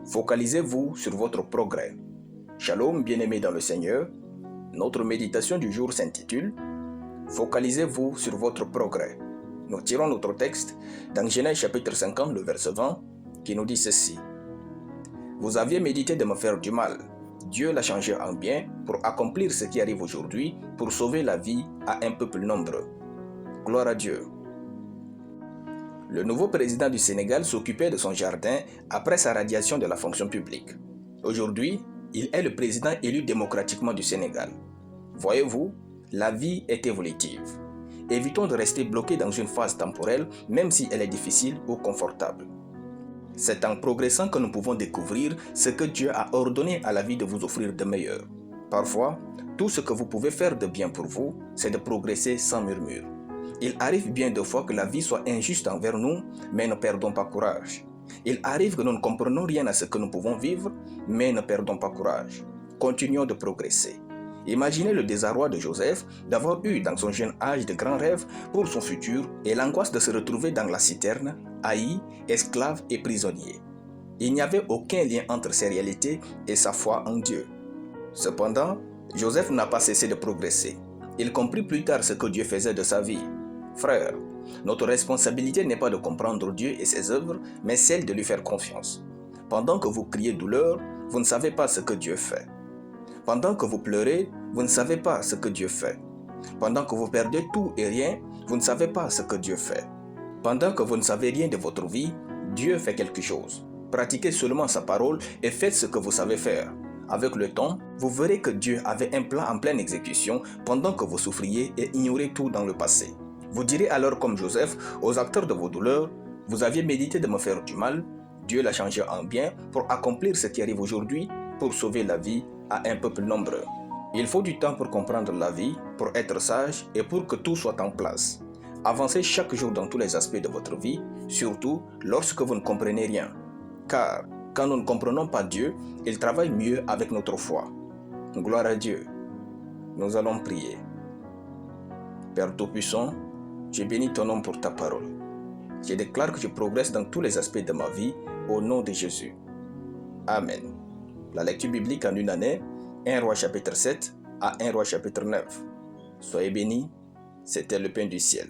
Focalisez-vous sur votre progrès. Shalom, bien-aimés dans le Seigneur. Notre méditation du jour s'intitule « Focalisez-vous sur votre progrès ». Nous tirons notre texte dans Genèse chapitre 50, le verset 20, qui nous dit ceci. « Vous aviez médité de me faire du mal. Dieu l'a changé en bien pour accomplir ce qui arrive aujourd'hui, pour sauver la vie à un peuple nombreux. » Gloire à Dieu. Le nouveau président du Sénégal s'occupait de son jardin après sa radiation de la fonction publique. Aujourd'hui, il est le président élu démocratiquement du Sénégal. Voyez-vous, la vie est évolutive. Évitons de rester bloqués dans une phase temporelle, même si elle est difficile ou confortable. C'est en progressant que nous pouvons découvrir ce que Dieu a ordonné à la vie de vous offrir de meilleur. Parfois, tout ce que vous pouvez faire de bien pour vous, c'est de progresser sans murmure. Il arrive bien de fois que la vie soit injuste envers nous, mais ne perdons pas courage. Il arrive que nous ne comprenions rien à ce que nous pouvons vivre, mais ne perdons pas courage. Continuons de progresser. Imaginez le désarroi de Joseph d'avoir eu dans son jeune âge de grands rêves pour son futur et l'angoisse de se retrouver dans la citerne, haï, esclave et prisonnier. Il n'y avait aucun lien entre ces réalités et sa foi en Dieu. Cependant, Joseph n'a pas cessé de progresser. Il comprit plus tard ce que Dieu faisait de sa vie. Frères, notre responsabilité n'est pas de comprendre Dieu et ses œuvres, mais celle de lui faire confiance. Pendant que vous criez douleur, vous ne savez pas ce que Dieu fait. Pendant que vous pleurez, vous ne savez pas ce que Dieu fait. Pendant que vous perdez tout et rien, vous ne savez pas ce que Dieu fait. Pendant que vous ne savez rien de votre vie, Dieu fait quelque chose. Pratiquez seulement sa parole et faites ce que vous savez faire. Avec le temps, vous verrez que Dieu avait un plan en pleine exécution pendant que vous souffriez et ignorez tout dans le passé. Vous direz alors comme Joseph aux acteurs de vos douleurs, « Vous aviez médité de me faire du mal, Dieu l'a changé en bien pour accomplir ce qui arrive aujourd'hui, pour sauver la vie à un peuple nombreux. » Il faut du temps pour comprendre la vie, pour être sage et pour que tout soit en place. Avancez chaque jour dans tous les aspects de votre vie, surtout lorsque vous ne comprenez rien. Car quand nous ne comprenons pas Dieu, il travaille mieux avec notre foi. Gloire à Dieu. Nous allons prier. Père Tout-Puissant, je bénis ton nom pour ta parole. Je déclare que je progresse dans tous les aspects de ma vie au nom de Jésus. Amen. La lecture biblique en une année, 1 Roi chapitre 7 à 1 Roi chapitre 9. Soyez bénis, c'était le pain du ciel.